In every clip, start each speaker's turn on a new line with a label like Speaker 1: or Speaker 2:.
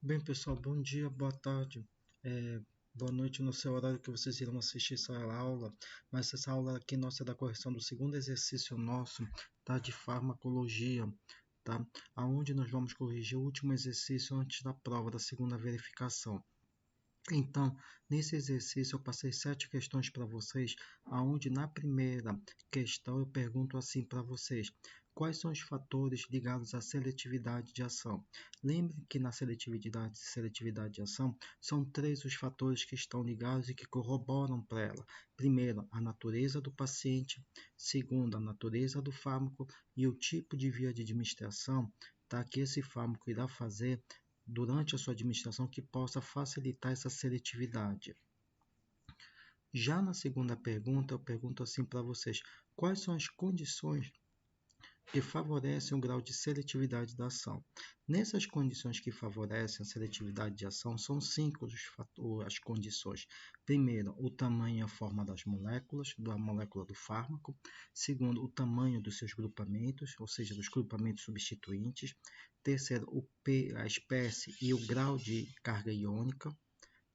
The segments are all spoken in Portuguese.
Speaker 1: Bem, pessoal, bom dia, boa tarde, boa noite no seu horário que vocês irão assistir essa aula. Mas essa aula aqui nossa é da correção do segundo exercício nosso, tá? De farmacologia, tá? Aonde nós vamos corrigir o último exercício antes da prova da segunda verificação. Então, nesse exercício eu passei 7 questões para vocês, aonde na primeira questão eu pergunto assim para vocês: quais são os fatores ligados à seletividade de ação? Lembre que na seletividade de ação são 3 os fatores que estão ligados e que corroboram para ela. Primeiro, a natureza do paciente; segundo, a natureza do fármaco e o tipo de via de administração, tá, que esse fármaco irá fazer durante a sua administração, que possa facilitar essa seletividade. Já na segunda pergunta, eu pergunto assim para vocês: quais são as condições que favorecem o grau de seletividade da ação? Nessas condições que favorecem a seletividade de ação, são 5 as condições. Primeiro, o tamanho e a forma das moléculas, da molécula do fármaco. Segundo, o tamanho dos seus grupamentos, ou seja, dos grupamentos substituintes. Terceiro, a espécie e o grau de carga iônica.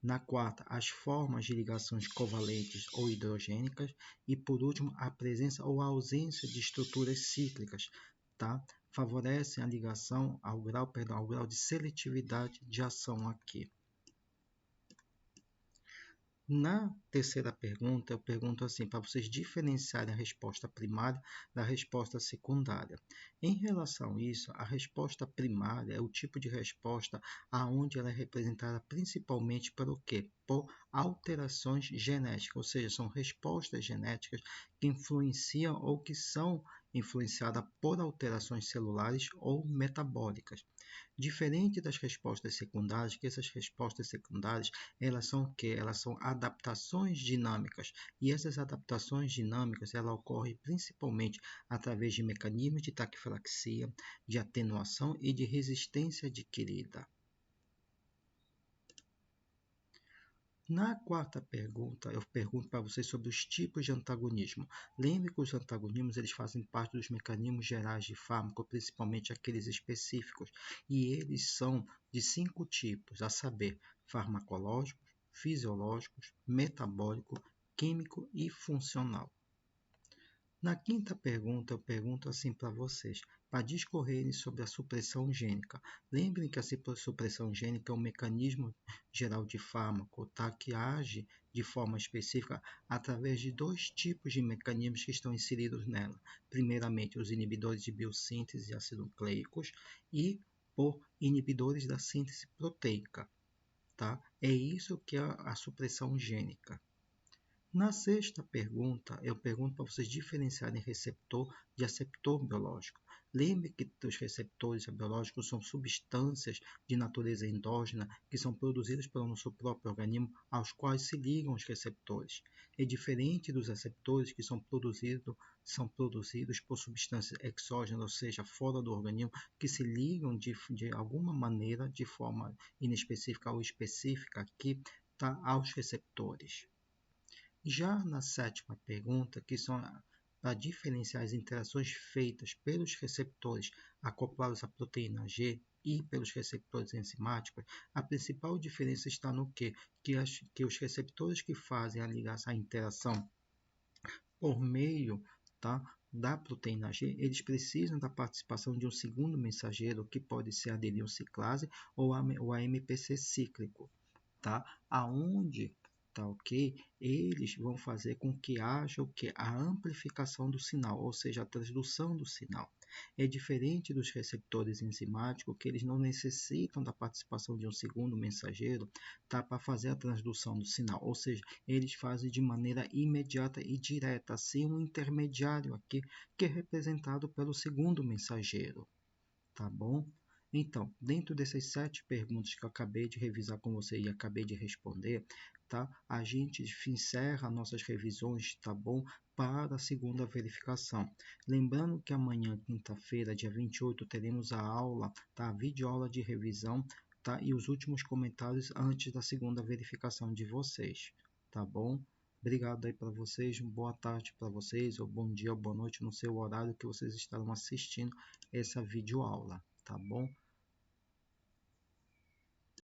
Speaker 1: Na quarta, as formas de ligações covalentes ou hidrogênicas. E, por último, a presença ou a ausência de estruturas cíclicas, tá? Favorecem a ligação ao grau de seletividade de ação aqui. Na terceira pergunta, eu pergunto assim, para vocês diferenciarem a resposta primária da resposta secundária. Em relação a isso, a resposta primária é o tipo de resposta aonde ela é representada principalmente pelo quê? Por alterações genéticas, ou seja, são respostas genéticas que influenciam ou que são influenciadas por alterações celulares ou metabólicas. Diferente das respostas secundárias, que essas respostas secundárias, elas são o quê? Elas são adaptações dinâmicas. E essas adaptações dinâmicas, ela ocorrem principalmente através de mecanismos de taquifilaxia, de atenuação e de resistência adquirida. Na quarta pergunta, eu pergunto para vocês sobre os tipos de antagonismo. Lembre que os antagonismos eles fazem parte dos mecanismos gerais de fármaco, principalmente aqueles específicos, e eles são de 5 tipos, a saber, farmacológicos, fisiológicos, metabólico, químico e funcional. Na quinta pergunta, eu pergunto assim para vocês, para discorrerem sobre a supressão gênica. Lembrem que a supressão gênica é um mecanismo geral de fármaco, tá? Que age de forma específica através de 2 tipos de mecanismos que estão inseridos nela. Primeiramente, os inibidores de biossíntese de ácidos nucleicos e por inibidores da síntese proteica. Tá? É isso que é a supressão gênica. Na sexta pergunta, eu pergunto para vocês diferenciarem receptor de aceptor biológico. Lembre que os receptores biológicos são substâncias de natureza endógena que são produzidas pelo nosso próprio organismo, aos quais se ligam os receptores. É diferente dos receptores que são produzidos por substâncias exógenas, ou seja, fora do organismo, que se ligam de alguma maneira, de forma inespecífica ou específica aqui, tá, aos receptores. Já na sétima pergunta, que são para diferenciar as interações feitas pelos receptores acoplados à proteína G e pelos receptores enzimáticos, a principal diferença está no quê? Que os receptores que fazem a interação por meio, tá, da proteína G, eles precisam da participação de um segundo mensageiro, que pode ser a adenilciclase ou a MPC cíclico, tá? Aonde, tá, ok? Eles vão fazer com que haja o que? A amplificação do sinal, ou seja, a transdução do sinal. É diferente dos receptores enzimáticos, que eles não necessitam da participação de um segundo mensageiro, tá, para fazer a transdução do sinal, ou seja, eles fazem de maneira imediata e direta, sem um intermediário aqui, que é representado pelo segundo mensageiro, tá bom? Então, dentro dessas 7 perguntas que eu acabei de revisar com você e acabei de responder, tá? A gente encerra nossas revisões, tá bom? Para a segunda verificação. Lembrando que amanhã, quinta-feira, dia 28, teremos a aula, tá? A videoaula de revisão, tá? E os últimos comentários antes da segunda verificação de vocês, tá bom? Obrigado aí para vocês, boa tarde para vocês, ou bom dia ou boa noite no seu horário que vocês estarão assistindo essa videoaula, tá bom?